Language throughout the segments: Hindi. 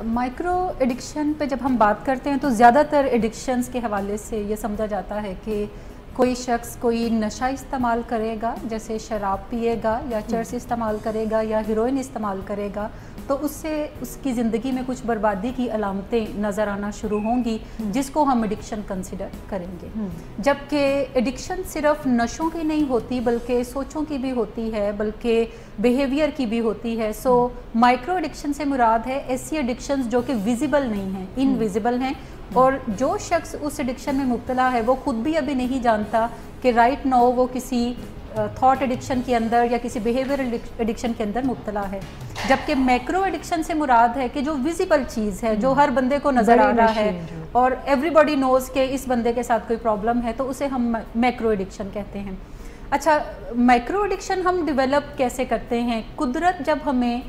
माइक्रो एडिक्शन पे जब हम बात करते हैं तो ज़्यादातर एडिक्शंस के हवाले से ये समझा जाता है कि कोई शख्स कोई नशा इस्तेमाल करेगा, जैसे शराब पिएगा या चरस इस्तेमाल करेगा या हेरोइन इस्तेमाल करेगा, तो उससे उसकी ज़िंदगी में कुछ बर्बादी की अलामतें नज़र आना शुरू होंगी, जिसको हम एडिक्शन कंसिडर करेंगे। जबकि एडिक्शन सिर्फ नशों की नहीं होती बल्कि सोचों की भी होती है, बल्कि बिहेवियर की भी होती है। सो माइक्रो एडिक्शन से मुराद है ऐसी एडिक्शंस जो कि विजिबल नहीं हैं, इनविजिबल हैं, और जो शख्स उस एडिक्शन में मुब्तला है वो खुद भी अभी नहीं जानता कि राइट नाउ वो किसी थॉट एडिक्शन के अंदर या किसी बिहेवियर एडिक्शन के अंदर मुब्तला है। जबकि मैक्रो एडिक्शन से मुराद है कि जो विजिबल चीज़ है, जो हर बंदे को नज़र आ रहा है और एवरीबॉडी नोज़ के इस बंदे के साथ कोई प्रॉब्लम है, तो उसे हम मैक्रो एडिक्शन कहते हैं। अच्छा, माइक्रो एडिक्शन हम डेवलप कैसे करते हैं? कुदरत जब हमें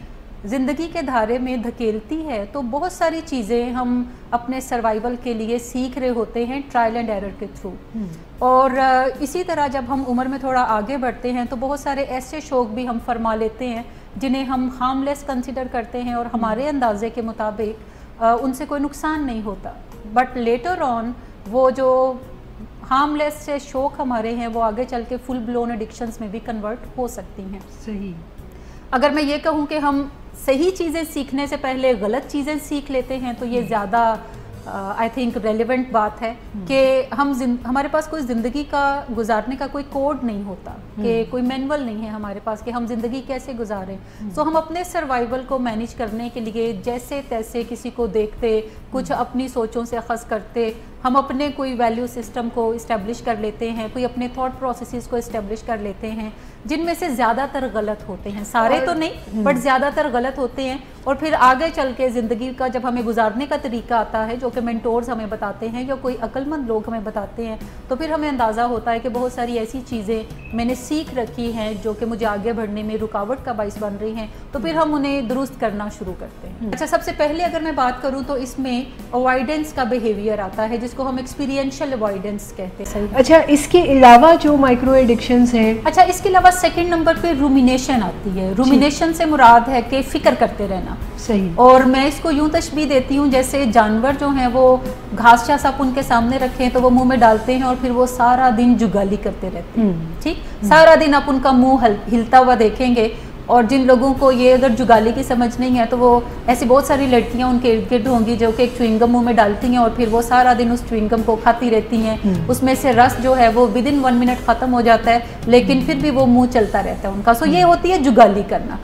ज़िंदगी के धारे में धकेलती है तो बहुत सारी चीज़ें हम अपने सर्वाइवल के लिए सीख रहे होते हैं ट्रायल एंड एरर के थ्रू। और इसी तरह जब हम उम्र में थोड़ा आगे बढ़ते हैं तो बहुत सारे ऐसे शौक़ भी हम फरमा लेते हैं जिन्हें हम हार्मलेस कंसिडर करते हैं और हमारे अंदाजे के मुताबिक उनसे कोई नुकसान नहीं होता। बट लेटर ऑन वो जो हार्मलेस से शौक़ हमारे हैं वो आगे चल के फुल ब्लोन एडिक्शंस में भी कन्वर्ट हो सकती हैं। सही। अगर मैं ये कहूँ कि हम सही चीज़ें सीखने से पहले गलत चीज़ें सीख लेते हैं तो ये ज़्यादा आई थिंक रेलिवेंट बात है कि हमारे पास कोई ज़िंदगी का गुजारने का कोई कोड नहीं होता, कि कोई मैनुअल नहीं है हमारे पास कि हम ज़िंदगी कैसे गुजारें। तो हम अपने सर्वाइवल को मैनेज करने के लिए जैसे तैसे किसी को देखते, कुछ अपनी सोचों से अखज़ करते, हम अपने कोई वैल्यू सिस्टम को इस्टेब्लिश कर लेते हैं, कोई अपने थॉट प्रोसेसेस को इस्टेब्लिश कर लेते हैं, जिनमें से ज़्यादातर गलत होते हैं, सारे तो नहीं बट ज़्यादातर गलत होते हैं। और फिर आगे चल के ज़िंदगी का जब हमें गुजारने का तरीका आता है, जो कि मेंटोर्स हमें बताते हैं या कोई अक्लमंद लोग हमें बताते हैं, तो फिर हमें अंदाज़ा होता है कि बहुत सारी ऐसी चीज़ें मैंने सीख रखी हैं जो कि मुझे आगे बढ़ने में रुकावट का बाइस बन रही हैं, तो फिर हम उन्हें दुरुस्त करना शुरू करते हैं। अच्छा, सबसे पहले अगर मैं बात करूँ तो इसमें अवॉइडेंस का बिहेवियर आता है, जिसको हम एक्सपीरियंशियल अवॉइडेंस कहते हैं। अच्छा, इसके अलावा जो माइक्रो एडिक्शंस हैं, अच्छा, इसके अलावा सेकंड नंबर पे रूमिनेशन आती है। रूमिनेशन से मुराद है कि फ़िक्र करते रहना। सही। और मैं इसको यूं तशबीह देती हूँ जैसे जानवर जो हैं वो घास चास आप उनके सामने रखें तो वो मुंह में डालते हैं और फिर वो सारा दिन जुगाली करते रहते हैं। ठीक, सारा दिन आप उनका मुंह हिलता हुआ देखेंगे। और जिन लोगों को ये अगर जुगाली की समझ नहीं है तो वो ऐसी बहुत सारी लड़कियां उनके इर्द गिर्द होंगी जो कि एक च्युइंगम मुंह में डालती हैं और फिर वो सारा दिन उस च्युइंगम को खाती रहती हैं। उसमें से रस जो है वो विदिन 1 मिनट ख़त्म हो जाता है, लेकिन फिर भी वो मुंह चलता रहता है उनका। सो ये होती है जुगाली करना।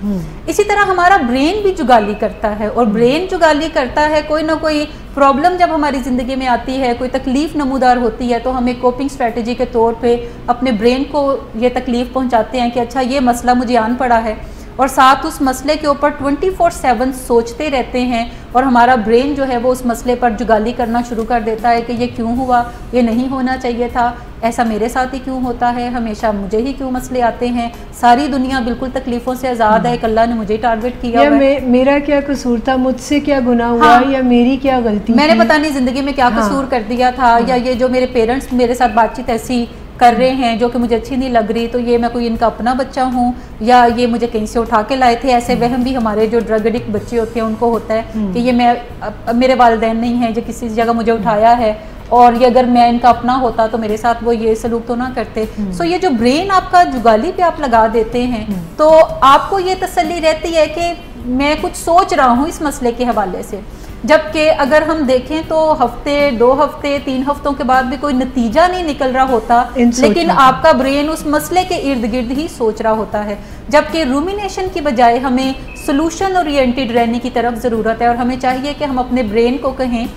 इसी तरह हमारा ब्रेन भी जुगाली करता है, और ब्रेन जुगाली करता है कोई ना कोई प्रॉब्लम जब हमारी ज़िंदगी में आती है, कोई तकलीफ़ नमूदार होती है, तो हमें कोपिंग स्ट्रेटजी के तौर पे अपने ब्रेन को ये तकलीफ़ पहुंचाते हैं कि अच्छा ये मसला मुझे आन पड़ा है, और साथ उस मसले के ऊपर 24/7 सोचते रहते हैं। और हमारा ब्रेन जो है वो उस मसले पर जुगाली करना शुरू कर देता है कि ये क्यों हुआ, ये नहीं होना चाहिए था, ऐसा मेरे साथ ही क्यों होता है, हमेशा मुझे ही क्यों मसले आते हैं, सारी दुनिया बिल्कुल तकलीफ़ों से आज़ाद है, अल्लाह ने मुझे टारगेट किया है, मेरा क्या कसूर था, मुझसे क्या गुनाह हुआ, या मेरी क्या गलती, मैंने पता नहीं ज़िंदगी में क्या कसूर कर दिया था, या ये जो मेरे पेरेंट्स मेरे साथ बातचीत ऐसी कर रहे हैं जो कि मुझे अच्छी नहीं लग रही, तो ये मैं कोई इनका अपना बच्चा हूँ या ये मुझे कहीं से उठा के लाए थे। ऐसे वहम भी हमारे जो ड्रग एडिक्ट बच्चे होते हैं उनको होता है कि ये मेरे वालिदैन नहीं हैं जो किसी जगह मुझे उठाया है, और ये अगर मैं इनका अपना होता तो मेरे साथ वो ये सलूक तो ना करते। सो ये जो ब्रेन आपका जुगाली पे आप लगा देते हैं तो आपको ये तसल्ली रहती है कि मैं कुछ सोच रहा हूँ इस मसले के हवाले से। जबकि अगर हम देखें तो हफ्ते, 2 हफ्ते, 3 हफ्तों के बाद भी कोई नतीजा नहीं निकल रहा होता, लेकिन आपका ब्रेन उस मसले के इर्द गिर्द ही सोच रहा होता है। जबकि रूमिनेशन की बजाय हमें सोल्यूशन ओरिएंटेड रहने की तरफ ज़रूरत है, और हमें चाहिए कि हम अपने ब्रेन को कहें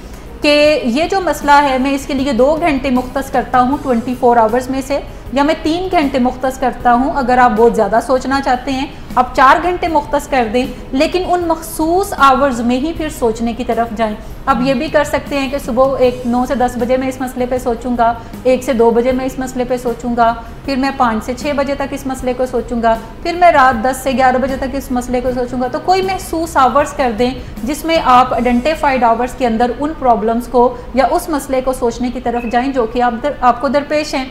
कि ये जो मसला है मैं इसके लिए 2 घंटे मुख्तस करता हूँ 24 आवर्स में से, या मैं 3 घंटे मुख्तस करता हूँ। अगर आप बहुत ज़्यादा सोचना चाहते हैं आप 4 घंटे मुख्तस कर दें, लेकिन उन मखसूस आवर्स में ही फिर सोचने की तरफ जाएं। अब ये भी कर सकते हैं कि सुबह 9 से 10 बजे मैं इस मसले पे सोचूंगा, 1 से 2 बजे मैं इस मसले पे सोचूंगा, फिर मैं 5 से 6 बजे तक इस मसले को सोचूंगा, फिर मैं रात 10 से 11 बजे तक इस मसले को सोचूंगा। तो कोई महसूस आवर्स कर दें जिसमें आप आइडेंटिफाइड आवर्स के अंदर उन प्रॉब्लम्स को या उस मसले को सोचने की तरफ जाएं जो कि आपको दरपेश हैं।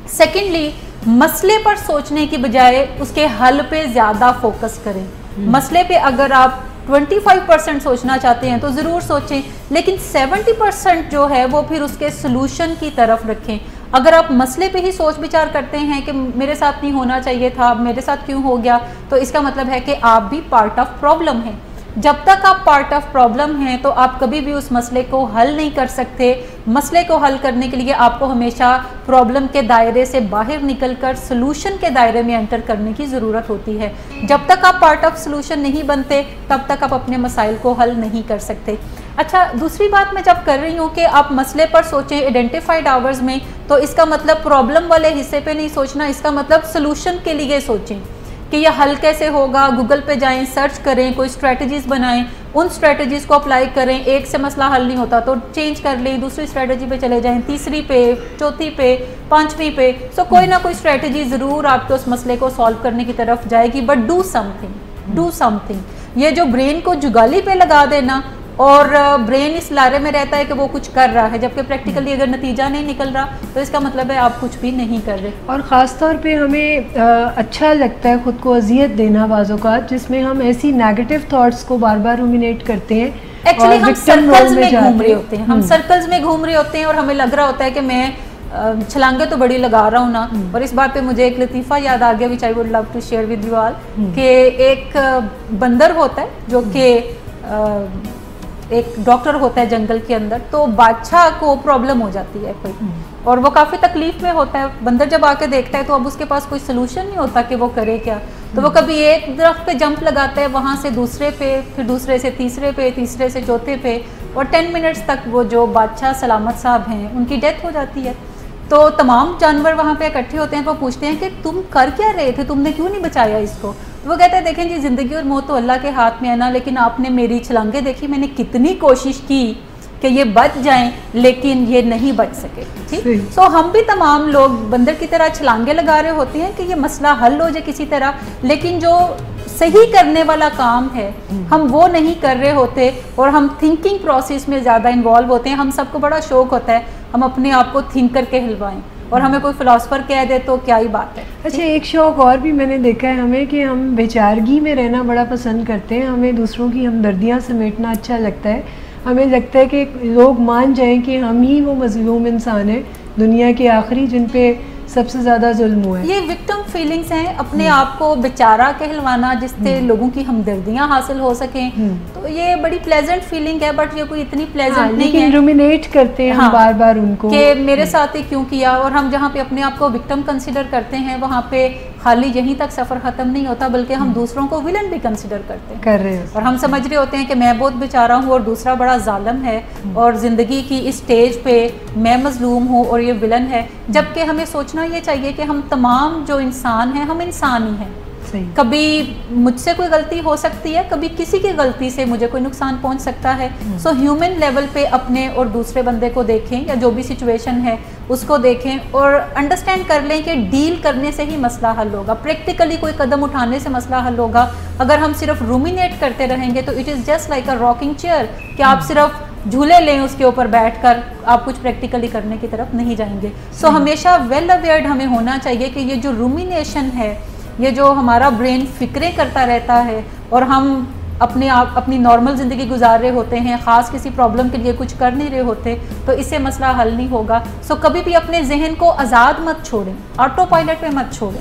सेकेंडली, मसले पर सोचने की बजाय उसके हल पे ज़्यादा फोकस करें। मसले पे अगर आप 25% सोचना चाहते हैं तो ज़रूर सोचें, लेकिन 70% जो है वो फिर उसके सोल्यूशन की तरफ रखें। अगर आप मसले पे ही सोच विचार करते हैं कि मेरे साथ नहीं होना चाहिए था, मेरे साथ क्यों हो गया, तो इसका मतलब है कि आप भी पार्ट ऑफ प्रॉब्लम हैं। जब तक आप पार्ट ऑफ प्रॉब्लम हैं तो आप कभी भी उस मसले को हल नहीं कर सकते। मसले को हल करने के लिए आपको हमेशा प्रॉब्लम के दायरे से बाहर निकलकर सॉल्यूशन के दायरे में एंटर करने की ज़रूरत होती है। जब तक आप पार्ट ऑफ सॉल्यूशन नहीं बनते तब तक आप अपने मसाइल को हल नहीं कर सकते। अच्छा, दूसरी बात मैं जब कर रही हूँ कि आप मसले पर सोचें आइडेंटिफाइड आवर्स में, तो इसका मतलब प्रॉब्लम वाले हिस्से पे नहीं सोचना, इसका मतलब सॉल्यूशन के लिए सोचें कि यह हल कैसे होगा। गूगल पे जाएं, सर्च करें, कोई स्ट्रेटजीज़ बनाएं, उन स्ट्रेटजीज़ को अप्लाई करें। एक से मसला हल नहीं होता तो चेंज कर लें, दूसरी स्ट्रेटजी पे चले जाएं, तीसरी पे, चौथी पे, पांचवी पे। सो कोई ना कोई स्ट्रेटजी ज़रूर आपके उस मसले को सॉल्व करने की तरफ जाएगी, but do something, do something. ये जो ब्रेन को जुगाली पे लगा देना और ब्रेन इस लारे में रहता है कि वो कुछ कर रहा है, जबकि प्रैक्टिकली अगर नतीजा नहीं निकल रहा तो इसका मतलब है आप कुछ भी नहीं कर रहे। और ख़ास तौर पे हमें अच्छा लगता है ख़ुद को अजियत देना बाज़ों का, जिसमें हम ऐसी नेगेटिव थॉट्स को बार बार रूमिनेट करते हैं। एक्चुअली हम सर्कल्स में घूम रहे होते हैं, हम सर्कल्स में घूम रहे होते हैं और हमें लग रहा होता है कि मैं छलांगे तो बड़ी लगा रहा हूँ ना। और इस बात पे मुझे एक लतीफ़ा याद आ गया, which I would love to share with you all, कि एक बंदर होता है जो कि एक डॉक्टर होता है जंगल के अंदर। तो बादशाह को प्रॉब्लम हो जाती है कोई, और वो काफ़ी तकलीफ में होता है। बंदर जब आके देखता है तो अब उसके पास कोई सलूशन नहीं होता कि वो करे क्या। तो वो कभी एक दरख्त पे जंप लगाता है, वहाँ से दूसरे पे, फिर दूसरे से तीसरे पे, तीसरे से चौथे पे, और 10 मिनट्स तक वो जो बादशाह सलामत साहब हैं उनकी डेथ हो जाती है। तो तमाम जानवर वहाँ पे इकट्ठे होते हैं, वो पूछते हैं कि तुम कर क्या रहे थे, तुमने क्यों नहीं बचाया इसको। तो वो कहते हैं देखें जी, ज़िंदगी और मौत तो अल्लाह के हाथ में है ना, लेकिन आपने मेरी छलांगे देखी, मैंने कितनी कोशिश की कि ये बच जाएं, लेकिन ये नहीं बच सके। ठीक, सो हम भी तमाम लोग बंदर की तरह छलांगे लगा रहे होते हैं कि ये मसला हल हो जाए किसी तरह, लेकिन जो सही करने वाला काम है हम वो नहीं कर रहे होते, और हम थिंकिंग प्रोसेस में ज़्यादा इन्वॉल्व होते हैं। हम सबको बड़ा शौक होता है हम अपने आप को थिंक करके हिलवाएं, और हमें कोई फिलोसफर कह दे तो क्या ही बात है। अच्छा, एक शौक और भी मैंने देखा है हमें, कि हम बेचारगी में रहना बड़ा पसंद करते हैं। हमें दूसरों की हमदर्दियाँ समेटना अच्छा लगता है। हमें लगता है कि लोग मान जाएं कि हम ही वो मज़लूम इंसान हैं दुनिया के आखिरी जिन पे सबसे ज़्यादा जुल्म हुआ है। ये विक्टिम फीलिंग्स हैं, अपने आप को बेचारा कहलवाना जिससे लोगों की हमदर्दियाँ हासिल हो सकें। तो ये बड़ी प्लेजेंट फीलिंग है, बट ये कोई इतनी प्लेजेंट नहीं है। रूमिनेट करते हैं हम बार बार उनको कि मेरे साथ ही क्यों किया। और हम जहाँ पे अपने आप को विक्टिम कंसिडर करते हैं वहाँ पे खाली यहीं तक सफ़र ख़त्म नहीं होता, बल्कि हम दूसरों को विलन भी कंसिडर करते हैं और हम समझ रहे होते हैं कि मैं बहुत बेचारा हूँ और दूसरा बड़ा जालिम है, और ज़िंदगी की इस स्टेज पे मैं मजलूम हूँ और ये विलन है। जबकि हमें सोचना ये चाहिए कि हम तमाम जो इंसान हैं हम इंसान ही हैं। कभी मुझसे कोई गलती हो सकती है, कभी किसी की गलती से मुझे कोई नुकसान पहुंच सकता है। सो ह्यूमन लेवल पे अपने और दूसरे बंदे को देखें, या जो भी सिचुएशन है उसको देखें और अंडरस्टैंड कर लें कि डील करने से ही मसला हल होगा, प्रैक्टिकली कोई कदम उठाने से मसला हल होगा। अगर हम सिर्फ रूमिनेट करते रहेंगे तो it is just like a rocking chair, कि आप सिर्फ झूले लें उसके ऊपर बैठकर, आप कुछ प्रैक्टिकली करने की तरफ नहीं जाएंगे। सो हमेशा वेल अवेयर्ड हमें होना चाहिए कि ये जो रूमिनेशन है, ये जो हमारा ब्रेन फिक्रें करता रहता है और हम अपनी नॉर्मल ज़िंदगी गुजार रहे होते हैं, ख़ास किसी प्रॉब्लम के लिए कुछ कर नहीं रहे होते, तो इससे मसला हल नहीं होगा। सो कभी भी अपने जहन को आज़ाद मत छोड़ें, ऑटो पायलट पे मत छोड़ें,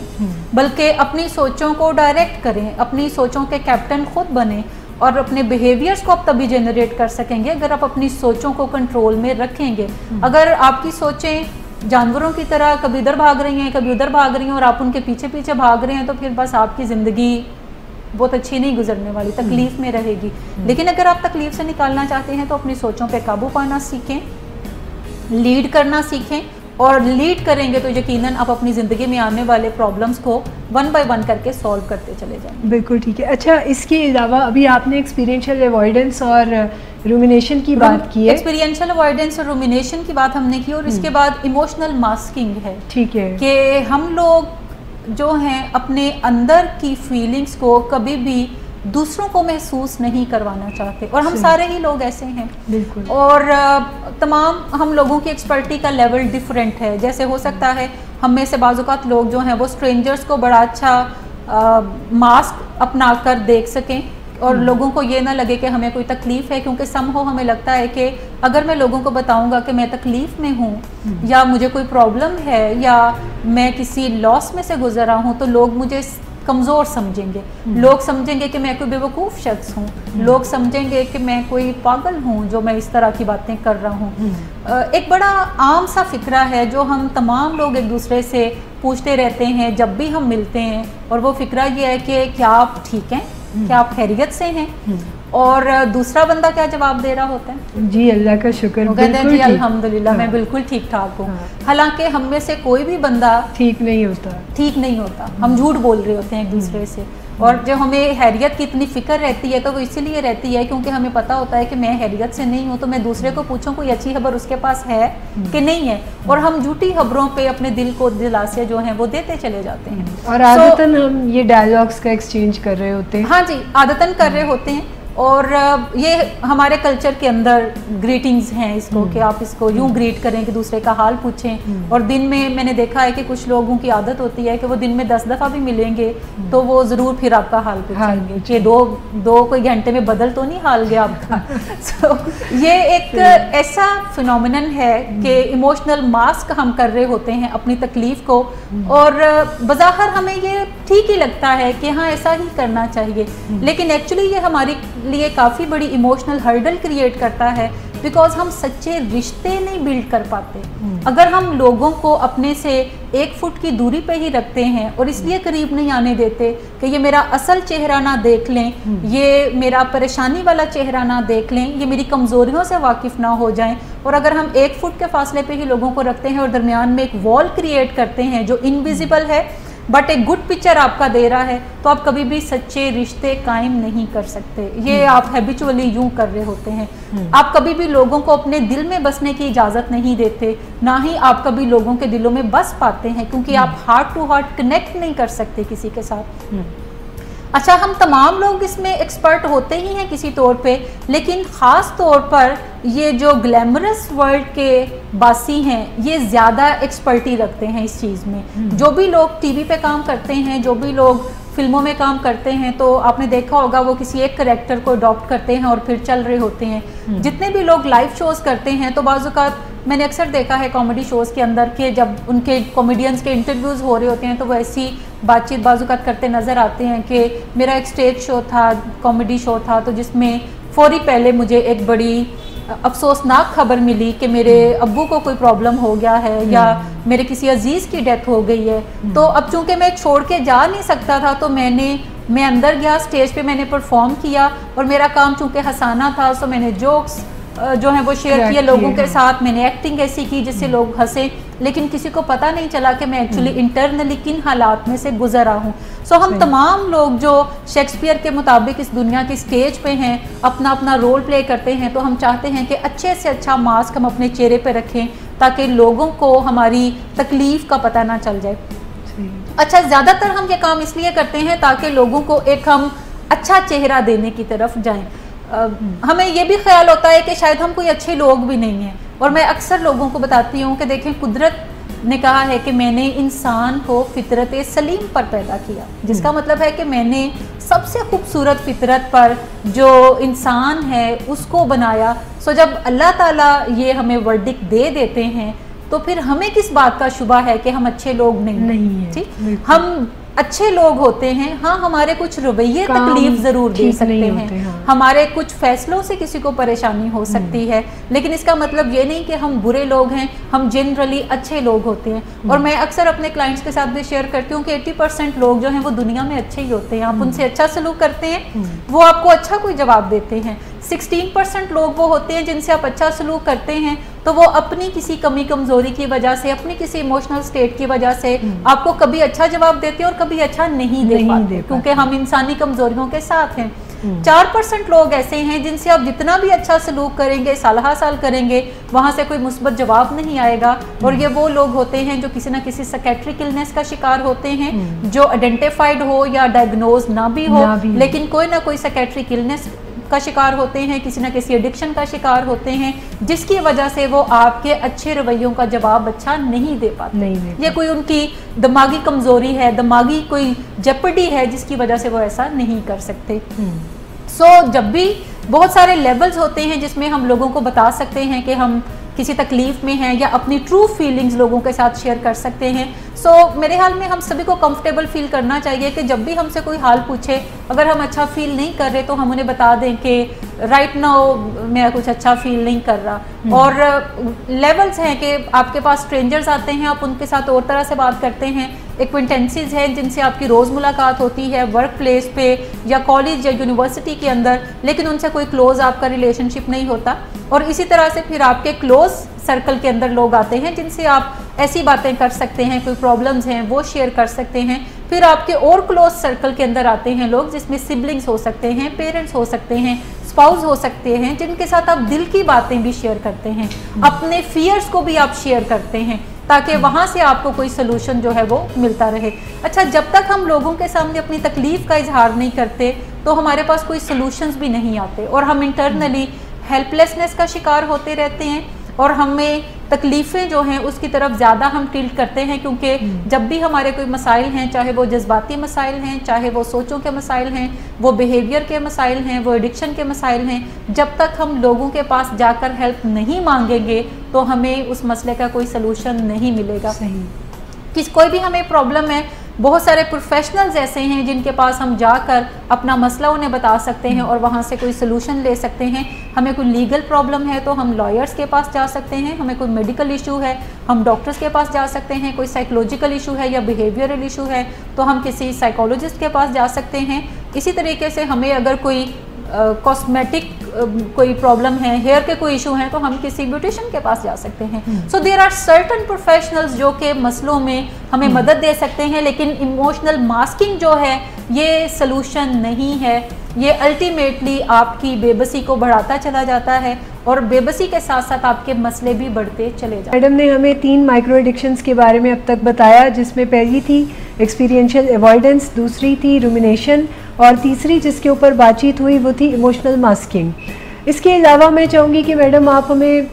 बल्कि अपनी सोचों को डायरेक्ट करें, अपनी सोचों के कैप्टन खुद बने। और अपने बिहेवियर्स को आप तभी जनरेट कर सकेंगे अगर आप अपनी सोचों को कंट्रोल में रखेंगे। अगर आपकी सोचें जानवरों की तरह कभी इधर भाग रही हैं कभी उधर भाग रही हैं और आप उनके पीछे पीछे भाग रहे हैं, तो फिर बस आपकी ज़िंदगी बहुत अच्छी नहीं गुजरने वाली, तकलीफ़ में रहेगी। लेकिन अगर आप तकलीफ़ से निकालना चाहते हैं तो अपनी सोचों पे काबू पाना सीखें, लीड करना सीखें, और लीड करेंगे तो यकीनन आप अपनी ज़िंदगी में आने वाले प्रॉब्लम्स को वन बाय वन करके सॉल्व करते चले जाएंगे। बिल्कुल ठीक है। अच्छा, इसके अलावा अभी आपने एक्सपीरियंशियल अवॉइडेंस और रूमिनेशन की बात की है। एक्सपीरियंशियल अवॉइडेंस और रूमिनेशन की बात हमने की, और इसके बाद इमोशनल मास्किंग है। ठीक है, कि हम लोग जो हैं अपने अंदर की फीलिंग्स को कभी भी दूसरों को महसूस नहीं करवाना चाहते, और हम सारे ही लोग ऐसे हैं। बिल्कुल। और तमाम हम लोगों की एक्सपर्टी का लेवल डिफरेंट है। जैसे हो सकता है हम में से बाज़-औक़ात लोग जो हैं वो स्ट्रेंजर्स को बड़ा अच्छा मास्क अपना कर देख सकें, और लोगों को ये ना लगे कि हमें कोई तकलीफ है, क्योंकि समहो हमें लगता है कि अगर मैं लोगों को बताऊंगा कि मैं तकलीफ में हूँ या मुझे कोई प्रॉब्लम है या मैं किसी लॉस में से गुजर रहा हूँ, तो लोग मुझे कमज़ोर समझेंगे, लोग समझेंगे कि मैं कोई बेवकूफ़ शख्स हूँ, लोग समझेंगे कि मैं कोई पागल हूँ जो मैं इस तरह की बातें कर रहा हूँ। एक बड़ा आम सा फिक्रा है जो हम तमाम लोग एक दूसरे से पूछते रहते हैं जब भी हम मिलते हैं, और वो फिक्रा ये है कि क्या आप ठीक हैं, क्या आप खैरियत से हैं? और दूसरा बंदा क्या जवाब दे रहा होता है? जी अल्लाह का शुक्र, वो कहते हैं जी अल्हम्दुलिल्लाह, मैं बिल्कुल ठीक ठाक हूँ। हालांकि हम में से कोई भी बंदा ठीक नहीं होता, हम झूठ बोल रहे होते हैं एक दूसरे से। और जब हमें हैरियत की इतनी फिक्र रहती है तो वो इसीलिए रहती है क्योंकि हमें पता होता है कि मैं हैरियत से नहीं हूँ, तो मैं दूसरे को पूछूं कोई अच्छी खबर उसके पास है कि नहीं है, और हम झूठी खबरों पे अपने दिल को दिलासे जो हैं वो देते चले जाते हैं। और आदतन हम ये डायलॉग्स का एक्सचेंज कर रहे होते हैं। हाँ जी, आदतन कर रहे होते हैं। और ये हमारे कल्चर के अंदर ग्रीटिंग्स हैं इसको, कि आप इसको यूं ग्रीट करें कि दूसरे का हाल पूछें। और दिन में मैंने देखा है कि कुछ लोगों की आदत होती है कि वो दिन में 10 दफ़ा भी मिलेंगे तो वो ज़रूर फिर आपका हाल पूछेंगे कि दो कोई घंटे में बदल तो नहीं हाल गया आपका। So, ये एक ऐसा फिनोमिनन है कि इमोशनल मास्क हम कर रहे होते हैं अपनी तकलीफ़ को, और बज़ाहिर हमें ये ठीक ही लगता है कि हाँ ऐसा ही करना चाहिए, लेकिन एक्चुअली ये हमारी लिए काफ़ी बड़ी इमोशनल हर्डल क्रिएट करता है, बिकॉज हम सच्चे रिश्ते नहीं बिल्ड कर पाते। अगर हम लोगों को अपने से 1 फुट की दूरी पे ही रखते हैं और इसलिए करीब नहीं आने देते कि ये मेरा असल चेहरा ना देख लें, ये मेरा परेशानी वाला चेहरा ना देख लें, ये मेरी कमज़ोरियों से वाकिफ़ ना हो जाएं, और अगर हम 1 फुट के फासले पे ही लोगों को रखते हैं और दरमियान में एक वॉल क्रिएट करते हैं जो इनविजिबल है बट एक गुड पिक्चर आपका दे रहा है, तो आप कभी भी सच्चे रिश्ते कायम नहीं कर सकते। ये आप हैबिचुअली यूं कर रहे होते हैं। आप कभी भी लोगों को अपने दिल में बसने की इजाज़त नहीं देते, ना ही आप कभी लोगों के दिलों में बस पाते हैं, क्योंकि आप हार्ट टू हार्ट कनेक्ट नहीं कर सकते किसी के साथ। अच्छा, हम तमाम लोग इसमें एक्सपर्ट होते ही हैं किसी तौर पे, लेकिन ख़ास तौर पर ये जो ग्लैमरस वर्ल्ड के बासी हैं ये ज़्यादा एक्सपर्टी रखते हैं इस चीज़ में। जो भी लोग टीवी पे काम करते हैं, जो भी लोग फिल्मों में काम करते हैं, तो आपने देखा होगा वो किसी एक करैक्टर को अडॉप्ट करते हैं और फिर चल रहे होते हैं। जितने भी लोग लाइव शोज़ करते हैं तो बाज़-औक़ात मैंने अक्सर देखा है कॉमेडी शोज़ के अंदर के जब उनके कॉमेडियंस के इंटरव्यूज़ हो रहे होते हैं तो वो ऐसी बातचीत बाज़-औक़ात करते नज़र आते हैं कि मेरा एक स्टेज शो था, कॉमेडी शो था, तो जिसमें फौरी पहले मुझे एक बड़ी अफसोसनाक खबर मिली कि मेरे अब्बू को कोई प्रॉब्लम हो गया है या मेरे किसी अजीज़ की डेथ हो गई है। तो अब चूँकि मैं छोड़ के जा नहीं सकता था तो मैं अंदर गया, स्टेज पे मैंने परफॉर्म किया, और मेरा काम चूँकि हंसाना था, सो मैंने जोक्स जो है वो शेयर किए लोगों के साथ, मैंने एक्टिंग ऐसी की जिससे लोग हंसे, लेकिन किसी को पता नहीं चला कि मैं एक्चुअली इंटरनली किन हालात में से गुजर रहा हूँ। सो हम तमाम लोग जो शेक्सपियर के मुताबिक इस दुनिया की स्टेज पे हैं, अपना अपना रोल प्ले करते हैं, तो हम चाहते हैं कि अच्छे से अच्छा मास्क हम अपने चेहरे पे रखें ताकि लोगों को हमारी तकलीफ़ का पता ना चल जाए। अच्छा, ज़्यादातर हम ये काम इसलिए करते हैं ताकि लोगों को एक हम अच्छा चेहरा देने की तरफ जाएं। हमें ये भी ख्याल होता है कि शायद हम कोई अच्छे लोग भी नहीं हैं, और मैं अक्सर लोगों को बताती हूँ कि देखें, कुदरत ने कहा है कि मैंने इंसान को फितरत सलीम पर पैदा किया, जिसका मतलब है कि मैंने सबसे खूबसूरत फितरत पर जो इंसान है उसको बनाया। सो जब अल्लाह ताला ये हमें वर्डिक्ट दे देते हैं तो फिर हमें किस बात का शुबा है कि हम अच्छे लोग नहीं हैं। ठीक, हम अच्छे लोग होते हैं। हाँ, हमारे कुछ रवैये तकलीफ ज़रूर दे सकते हैं, हाँ। हमारे कुछ फैसलों से किसी को परेशानी हो सकती है, लेकिन इसका मतलब ये नहीं कि हम बुरे लोग हैं, हम जनरली अच्छे लोग होते हैं। और मैं अक्सर अपने क्लाइंट्स के साथ भी शेयर करती हूँ कि 80% लोग जो हैं वो दुनिया में अच्छे ही होते हैं। आप उनसे अच्छा सलूक करते हैं, वो आपको अच्छा कोई जवाब देते हैं। 16% लोग वो होते हैं जिनसे आप अच्छा सलूक करते हैं तो वो अपनी किसी कमी कमजोरी की वजह से, अपनी किसी इमोशनल स्टेट की वजह से आपको कभी अच्छा जवाब देते हैं और कभी अच्छा नहीं दे पाते, क्योंकि हम इंसानी कमजोरियों के साथ हैं। 4% लोग ऐसे हैं जिनसे आप जितना भी अच्छा सलूक करेंगे, साल करेंगे, वहाँ से कोई मुस्बत जवाब नहीं आएगा। और ये वो लोग होते हैं जो किसी ना किसी साइकेट्रिक इलनेस का शिकार होते हैं, जो आइडेंटिफाइड हो या डायग्नोज ना भी हो, लेकिन कोई ना कोई साइकेट्रिक इलनेस का शिकार होते हैं, किसी ना किसी एडिक्शन का शिकार होते हैं, जिसकी वजह से वो आपके अच्छे रवैयों का जवाब अच्छा नहीं दे पाते। ये कोई उनकी दिमागी कमजोरी है, दिमागी कोई जेपडी है जिसकी वजह से वो ऐसा नहीं कर सकते। जब भी बहुत सारे लेवल्स होते हैं जिसमें हम लोगों को बता सकते हैं कि हम किसी तकलीफ में हैं या अपनी ट्रू फीलिंग्स लोगों के साथ शेयर कर सकते हैं। मेरे ख्याल में हम सभी को कंफर्टेबल फील करना चाहिए कि जब भी हमसे कोई हाल पूछे, अगर हम अच्छा फील नहीं कर रहे तो हम उन्हें बता दें कि राइट नाउ मैं कुछ अच्छा फील नहीं कर रहा। और लेवल्स हैं कि आपके पास स्ट्रेंजर्स आते हैं, आप उनके साथ और तरह से बात करते हैं। एक्विंटेंसीज हैं जिनसे आपकी रोज़ मुलाकात होती है वर्क प्लेस पे या कॉलेज या यूनिवर्सिटी के अंदर, लेकिन उनसे कोई क्लोज आपका रिलेशनशिप नहीं होता। और इसी तरह से फिर आपके क्लोज सर्कल के अंदर लोग आते हैं जिनसे आप ऐसी बातें कर सकते हैं, कोई प्रॉब्लम्स हैं वो शेयर कर सकते हैं। फिर आपके और क्लोज सर्कल के अंदर आते हैं लोग जिसमें सिबलिंग्स हो सकते हैं, पेरेंट्स हो सकते हैं, स्पाउस हो सकते हैं, जिनके साथ आप दिल की बातें भी शेयर करते हैं, अपने फियर्स को भी आप शेयर करते हैं ताकि वहाँ से आपको कोई सोल्यूशन जो है वो मिलता रहे। अच्छा, जब तक हम लोगों के सामने अपनी तकलीफ़ का इजहार नहीं करते तो हमारे पास कोई सोल्यूशंस भी नहीं आते और हम इंटरनली हेल्पलेसनेस का शिकार होते रहते हैं और हमें तकलीफ़ें जो हैं उसकी तरफ ज़्यादा हम टिल्ट करते हैं, क्योंकि जब भी हमारे कोई मसाइल हैं, चाहे वो जज्बाती मसाइल हैं, चाहे वो सोचों के मसाइल हैं, वो बिहेवियर के मसाइल हैं, वो एडिक्शन के मसाइल हैं, जब तक हम लोगों के पास जाकर हेल्प नहीं मांगेंगे तो हमें उस मसले का कोई सलूशन नहीं मिलेगा। सही। कोई भी हमें प्रॉब्लम है, बहुत सारे प्रोफेशनल्स ऐसे हैं जिनके पास हम जाकर अपना मसला उन्हें बता सकते हैं और वहाँ से कोई सलूशन ले सकते हैं। हमें कोई लीगल प्रॉब्लम है तो हम लॉयर्स के पास जा सकते हैं, हमें कोई मेडिकल इशू है हम डॉक्टर्स के पास जा सकते हैं, कोई साइकोलॉजिकल इशू है या बिहेवियरल इशू है तो हम किसी साइकोलॉजिस्ट के पास जा सकते हैं। इसी तरीके से हमें अगर कोई कॉस्मेटिक कोई प्रॉब्लम है, हेयर के कोई इशू हैं तो हम किसी ब्यूटिशियन के पास जा सकते हैं। So there are certain professionals जो कि मसलों में हमें मदद दे सकते हैं, लेकिन इमोशनल मास्किंग जो है ये सलूशन नहीं है। ये अल्टीमेटली आपकी बेबसी को बढ़ाता चला जाता है और बेबसी के साथ साथ आपके मसले भी बढ़ते चले जाते हैं। मैडम ने हमें 3 माइक्रो एडिक्शंस के बारे में अब तक बताया, जिसमें पहली थी एक्सपीरियंशियल अवॉइडेंस, दूसरी थी रुमिनेशन और तीसरी जिसके ऊपर बातचीत हुई वो थी इमोशनल मास्किंग। इसके अलावा मैं चाहूँगी कि मैडम आप हमें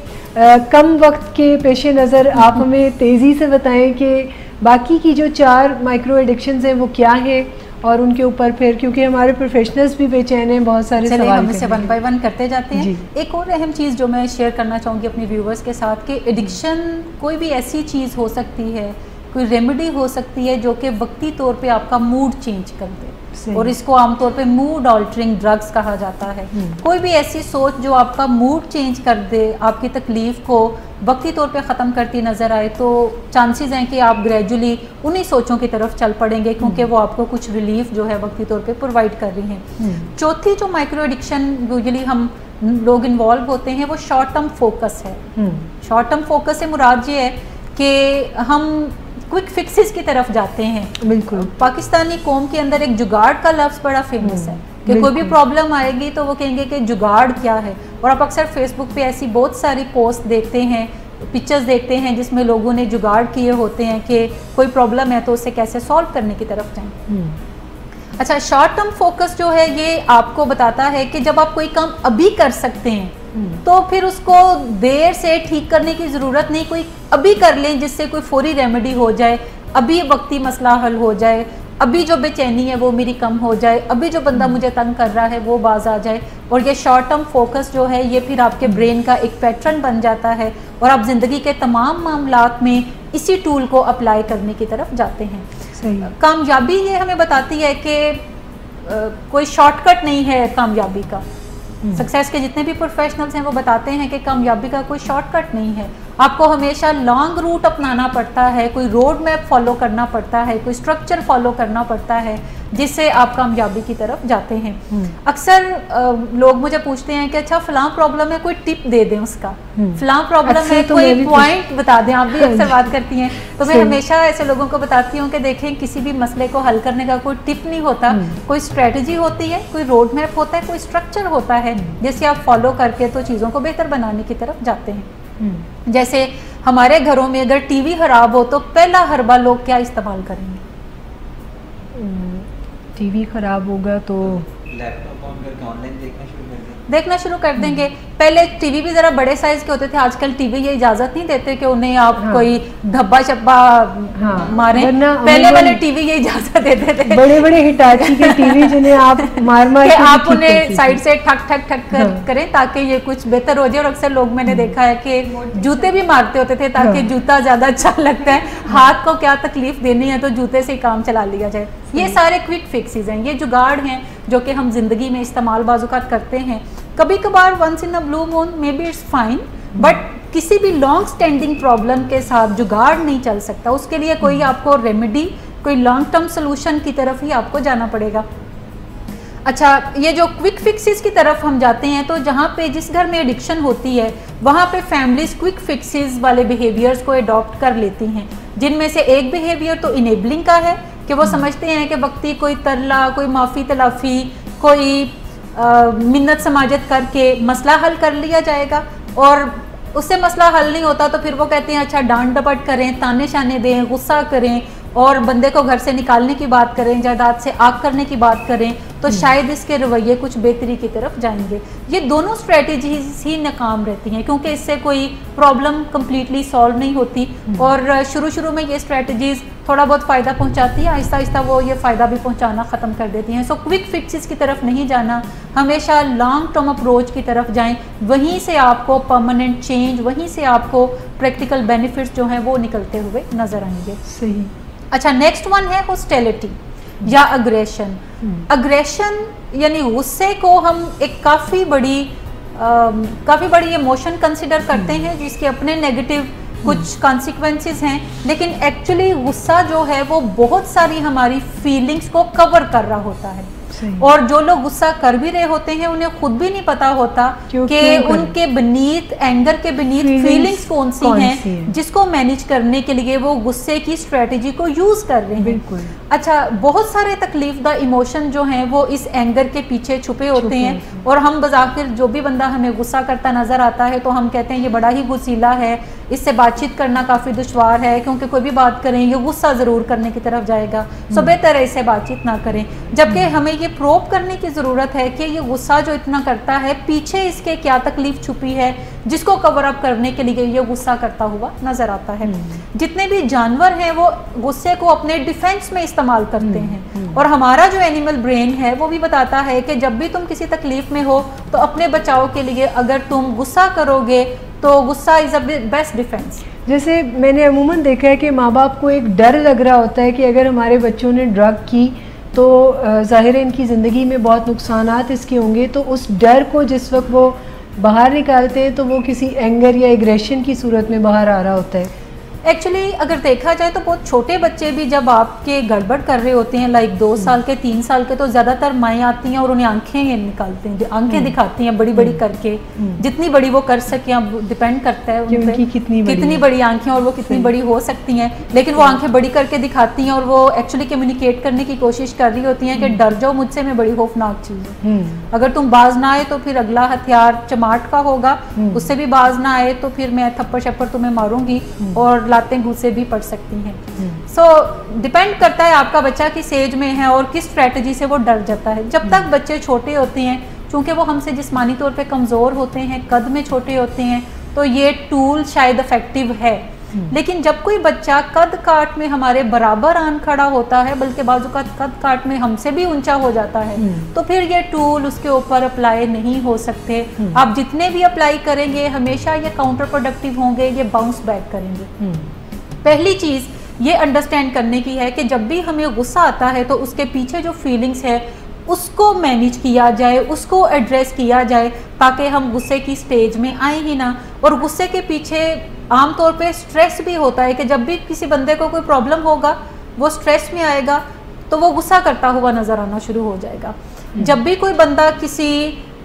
कम वक्त के पेश नज़र आप हमें तेज़ी से बताएं कि बाकी की जो 4 माइक्रो एडिक्शंस हैं वो क्या हैं और उनके ऊपर फिर, क्योंकि हमारे प्रोफेशनल्स भी बेचैन हैं, बहुत सारे सवाल हम इसे 1 बाय 1 करते जाते हैं। एक और अहम चीज़ जो मैं शेयर करना चाहूँगी अपने व्यूवर्स के साथ कि एडिक्शन कोई भी ऐसी चीज़ हो सकती है, कोई रेमेडी हो सकती है जो कि वक्ती तौर पे आपका मूड चेंज कर दे, और इसको आमतौर पे मूड ऑल्टरिंग ड्रग्स कहा जाता है। कोई भी ऐसी सोच जो आपका मूड चेंज कर दे, आपकी तकलीफ़ को वक्ती तौर पे ख़त्म करती नज़र आए, तो चांसेस हैं कि आप ग्रेजुअली उन्हीं सोचों की तरफ चल पड़ेंगे क्योंकि वो आपको कुछ रिलीफ जो है वक्ती तौर पे प्रोवाइड कर रही हैं। चौथी जो माइक्रो एडिक्शन यूजुअली हम लोग इन्वॉल्व होते हैं वो शॉर्ट टर्म फोकस है। शॉर्ट टर्म फोकस से मुराद ये है कि हम क्विक फिक्सेस की तरफ जाते हैं। बिल्कुल। पाकिस्तानी कौम के अंदर एक जुगाड़ का लफ्ज़ बड़ा फेमस है कि कोई भी प्रॉब्लम आएगी तो वो कहेंगे कि जुगाड़ क्या है, और आप अक्सर फेसबुक पे ऐसी बहुत सारी पोस्ट देखते हैं, पिक्चर्स देखते हैं जिसमें लोगों ने जुगाड़ किए होते हैं कि कोई प्रॉब्लम है तो उसे कैसे सॉल्व करने की तरफ जाएं। अच्छा, शॉर्ट टर्म फोकस जो है ये आपको बताता है कि जब आप कोई काम अभी कर सकते हैं तो फिर उसको देर से ठीक करने की ज़रूरत नहीं, कोई अभी कर लें जिससे कोई फौरी रेमेडी हो जाए, अभी वक्ती मसला हल हो जाए, अभी जो बेचैनी है वो मेरी कम हो जाए, अभी जो बंदा मुझे तंग कर रहा है वो बाज आ जाए। और ये शॉर्ट टर्म फोकस जो है ये फिर आपके ब्रेन का एक पैटर्न बन जाता है और आप ज़िंदगी के तमाम मामलात में इसी टूल को अप्लाई करने की तरफ जाते हैं। सही। कामयाबी ये हमें बताती है कि कोई शॉर्टकट नहीं है कामयाबी का। सक्सेस के जितने भी प्रोफेशनल्स हैं वो बताते हैं कि कामयाबी का कोई शॉर्टकट नहीं है, आपको हमेशा लॉन्ग रूट अपनाना पड़ता है, कोई रोड मैप फॉलो करना पड़ता है, कोई स्ट्रक्चर फॉलो करना पड़ता है जिससे आप कामयाबी की तरफ जाते हैं। अक्सर लोग मुझे पूछते हैं कि अच्छा फलां प्रॉब्लम है, कोई टिप दे दें उसका, फलां प्रॉब्लम है तो कोई पॉइंट बता दें। आप भी अक्सर बात करती हैं तो मैं हमेशा ऐसे लोगों को बताती हूँ कि देखें किसी भी मसले को हल करने का कोई टिप नहीं होता, कोई स्ट्रेटजी होती है, कोई रोड मैप होता है, कोई स्ट्रक्चर होता है जिसे आप फॉलो करके तो चीज़ों को बेहतर बनाने की तरफ जाते हैं। जैसे हमारे घरों में अगर टीवी खराब हो तो पहला हरबा लोग क्या इस्तेमाल करेंगे? टीवी खराब होगा तो लैपटॉप ऑन करके ऑनलाइन देखना शुरू कर दें। देखना शुरू कर देंगे। पहले टीवी भी जरा बड़े साइज के होते थे, आजकल टीवी ये इजाजत नहीं देते कि उन्हें आप कोई धब्बा शब्बा मारें। पहले वाले टीवी ये इजाजत देते थे, बड़े बड़े हिटाची के टीवी जिन्हें आप मार के आप उन्हें साइड से ठक ठक ठक करें ताकि ये कुछ बेहतर हो जाए। और अक्सर लोग मैंने देखा है कि जूते भी मारते होते थे ताकि जूता ज्यादा अच्छा लगता है, हाथ को क्या तकलीफ देनी है तो जूते से ही काम चला लिया जाए। ये सारे क्विक फिक्सेस हैं, ये जुगाड़ हैं जो कि हम जिंदगी में इस्तेमाल बाजुकात करते हैं। कभी कभार once in a blue moon maybe it's fine, but किसी भी लॉन्ग स्टैंडिंग प्रॉब्लम के साथ जुगाड़ नहीं चल सकता। उसके लिए कोई आपको रेमेडी, कोई लॉन्ग टर्म सोल्यूशन की तरफ ही आपको जाना पड़ेगा। अच्छा, ये जो क्विक फिक्सेस की तरफ हम जाते हैं तो जहाँ पे जिस घर में एडिक्शन होती है वहाँ पे फैमिलीज क्विक फिक्सेस वाले बिहेवियर्स को अडॉप्ट कर लेती हैं, जिनमें से एक बिहेवियर तो इनेबलिंग का है कि वो समझते हैं कि वक्ती कोई तरला, कोई माफ़ी तलाफ़ी, कोई मिन्नत समाजत करके मसला हल कर लिया जाएगा। और उससे मसला हल नहीं होता तो फिर वो कहते हैं अच्छा डांट डपट करें, ताने शाने दें, गुस्सा करें और बंदे को घर से निकालने की बात करें, जायदाद से आग करने की बात करें, तो शायद इसके रवैये कुछ बेहतरी की तरफ जाएंगे। ये दोनों स्ट्रेटजीज ही नाकाम रहती हैं क्योंकि इससे कोई प्रॉब्लम कम्प्लीटली सॉल्व नहीं होती। और शुरू में ये स्ट्रेटजीज थोड़ा बहुत फ़ायदा पहुंचाती है, आहिस्ता आहिस्ता वो ये फ़ायदा भी पहुंचाना ख़त्म कर देती हैं। सो क्विक फिक्सेस की तरफ नहीं जाना, हमेशा लॉन्ग टर्म अप्रोच की तरफ जाएं, वहीं से आपको परमानेंट चेंज, वहीं से आपको प्रैक्टिकल बेनिफिट्स जो हैं वो निकलते हुए नज़र आएंगे। सही। अच्छा, नेक्स्ट वन है हॉस्टिलिटी या अग्रेशन। अग्रेशन यानी गुस्से को हम एक काफ़ी बड़ी इमोशन कंसिडर करते हैं जिसके अपने नेगेटिव कुछ कॉन्सिक्वेंसेस हैं, लेकिन एक्चुअली गुस्सा जो है वो बहुत सारी हमारी फीलिंग्स को कवर कर रहा होता है। और जो लोग गुस्सा कर भी रहे होते हैं उन्हें खुद भी नहीं पता होता कि उनके बनीत, एंगर के बनीत फीलिंग्स कौन सी हैं जिसको मैनेज करने के लिए वो गुस्से की स्ट्रेटजी को यूज कर रहे हैं। बिल्कुल। अच्छा, बहुत सारे तकलीफदा इमोशन जो हैं वो इस एंगर के पीछे छुपे होते हैं और हम बज़ाहिर जो भी बंदा हमें गुस्सा करता नजर आता है तो हम कहते हैं ये बड़ा ही गुस्सीला है, इससे बातचीत करना काफ़ी दुश्वार है क्योंकि कोई भी बात करें ये गुस्सा ज़रूर करने की तरफ जाएगा, सो बेहतर है इससे बातचीत ना करें। जबकि हमें ये प्रोब करने की ज़रूरत है कि ये गुस्सा जो इतना करता है पीछे इसके क्या तकलीफ छुपी है जिसको कवर अप करने के लिए ये गुस्सा करता हुआ नज़र आता है। जितने भी जानवर हैं वो गुस्से को अपने डिफेंस में इस्तेमाल करते हैं और हमारा जो एनिमल ब्रेन है वो भी बताता है कि जब भी तुम किसी तकलीफ में हो तो अपने बचाव के लिए अगर तुम गुस्सा करोगे तो गुस्सा इज़ अ बेस्ट डिफेंस। जैसे मैंने अमूमन देखा है कि माँ बाप को एक डर लग रहा होता है कि अगर हमारे बच्चों ने ड्रग की तो ज़ाहिर है इनकी ज़िंदगी में बहुत नुकसानात इसके होंगे, तो उस डर को जिस वक्त वो बाहर निकालते हैं तो वो किसी एंगर या एग्रेशन की सूरत में बाहर आ रहा होता है। एक्चुअली अगर देखा जाए तो बहुत छोटे बच्चे भी जब आपके गड़बड़ कर रहे होते हैं, लाइक 2 साल के 3 साल के, तो ज़्यादातर माएँ आती हैं और उन्हें आंखें निकालते हैं, आंखें दिखाती हैं बड़ी बड़ी करके, जितनी बड़ी वो कर सके। अब डिपेंड करता है उनकी कितनी बड़ी आंखें और वो कितनी बड़ी हो सकती हैं, लेकिन वो आंखें बड़ी करके दिखाती हैं और वो एक्चुअली कम्युनिकेट करने की कोशिश कर रही होती हैं कि डर जाओ मुझसे, मैं बड़ी खौफनाक चीज़ है। अगर तुम बाज ना आए तो फिर अगला हथियार चमाट का होगा, उससे भी बाज ना आए तो फिर मैं थप्पड़ शप्पड़ तुम्हें मारूंगी और लातें घूसे भी पड़ सकती हैं। सो डिपेंड करता है आपका बच्चा किस एज में है और किस स्ट्रेटजी से वो डर जाता है। जब तक बच्चे छोटे होते हैं, चूंकि वो हमसे जिस्मानी तौर पे कमज़ोर होते हैं, कद में छोटे होते हैं, तो ये टूल शायद इफेक्टिव है। लेकिन जब कोई बच्चा कद काट में हमारे बराबर आन खड़ा होता है, बल्कि बाजू का कद काट में हमसे भी ऊंचा हो जाता है, तो फिर ये टूल उसके ऊपर अप्लाई नहीं हो सकते। आप जितने भी अप्लाई करेंगे हमेशा ये काउंटर प्रोडक्टिव होंगे, ये बाउंस बैक करेंगे। पहली चीज़ ये अंडरस्टैंड करने की है कि जब भी हमें गुस्सा आता है तो उसके पीछे जो फीलिंग्स है उसको मैनेज किया जाए, उसको एड्रेस किया जाए, ताकि हम गुस्से की स्टेज में आए ही ना। और गुस्से के पीछे आमतौर पे स्ट्रेस भी होता है कि जब भी किसी बंदे को कोई प्रॉब्लम होगा वो स्ट्रेस में आएगा तो वो गुस्सा करता हुआ नज़र आना शुरू हो जाएगा। जब भी कोई बंदा किसी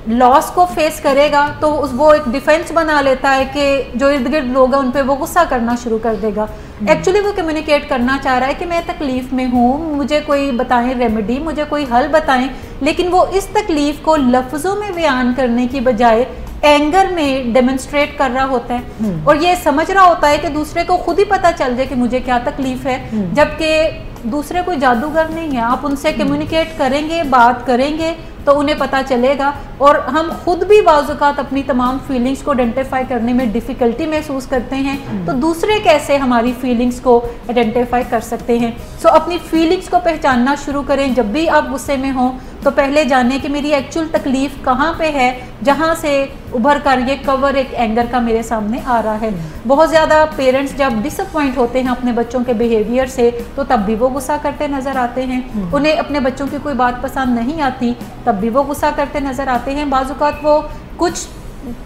लॉस को फेस करेगा तो वो एक डिफेंस बना लेता है कि जो इर्द गिर्द लोग हैं उन पे वो गुस्सा करना शुरू कर देगा। एक्चुअली वो कम्युनिकेट करना चाह रहा है कि मैं तकलीफ़ में हूँ, मुझे कोई बताएं रेमेडी, मुझे कोई हल बताएं, लेकिन वो इस तकलीफ़ को लफ्ज़ों में बयान करने की बजाय एंगर में डेमोन्स्ट्रेट कर रहा होता है और ये समझ रहा होता है कि दूसरे को खुद ही पता चल जाए कि मुझे क्या तकलीफ़ है, जबकि दूसरे कोई जादूगर नहीं है। आप उनसे कम्युनिकेट करेंगे, बात करेंगे तो उन्हें पता चलेगा। और हम खुद भी बाज़ औक़ात अपनी तमाम फीलिंग्स को आइडेंटिफाई करने में डिफ़िकल्टी महसूस करते हैं, तो दूसरे कैसे हमारी फीलिंग्स को आइडेंटिफाई कर सकते हैं। सो अपनी फीलिंग्स को पहचानना शुरू करें। जब भी आप गुस्से में हों तो पहले जानें कि मेरी एक्चुअल तकलीफ़ कहाँ पे है, जहाँ से उभर कर ये कवर एक एंगर का मेरे सामने आ रहा है। बहुत ज़्यादा पेरेंट्स जब डिसअपॉइंट होते हैं अपने बच्चों के बिहेवियर से, तो तब भी वो गुस्सा करते नज़र आते हैं। उन्हें अपने बच्चों की कोई बात पसंद नहीं आती, तब भी वो गुस्सा करते नज़र आते हैं। बाज़ औक़ात वो कुछ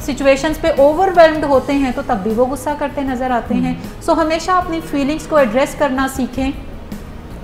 सिचुएशंस पे ओवरवेल्म्ड होते हैं, तो तब भी वो गुस्सा करते नज़र आते हैं। सो हमेशा अपनी फीलिंग्स को एड्रेस करना सीखें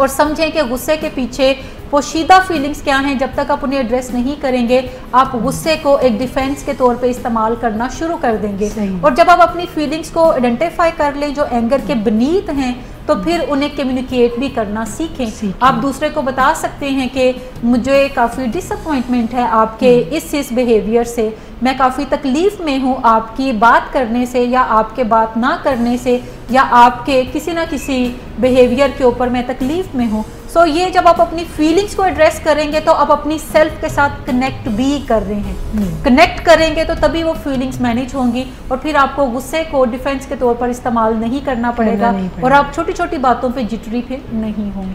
और समझें कि गुस्से के पीछे पोशीदा फीलिंग्स क्या हैं। जब तक आप उन्हें एड्रेस नहीं करेंगे, आप गुस्से को एक डिफेंस के तौर पे इस्तेमाल करना शुरू कर देंगे। और जब आप अपनी फीलिंग्स को आइडेंटिफाई कर लें जो एंगर के बनीत हैं, तो फिर उन्हें कम्युनिकेट भी करना सीखें। आप दूसरे को बता सकते हैं कि मुझे काफ़ी डिसअपॉइंटमेंट है आपके इस बिहेवियर से, मैं काफ़ी तकलीफ़ में हूँ आपकी बात करने से या आपके बात ना करने से, या आपके किसी ना किसी बिहेवियर के ऊपर मैं तकलीफ़ में हूँ। सो ये जब आप अपनी फीलिंग्स को एड्रेस करेंगे तो आप अपनी सेल्फ के साथ कनेक्ट भी कर रहे हैं। कनेक्ट करेंगे तो तभी वो फीलिंग्स मैनेज होंगी और फिर आपको गुस्से को डिफेंस के तौर पर इस्तेमाल नहीं करना पड़ेगा और आप छोटी छोटी बातों पे जिटरी फिर नहीं होंगे।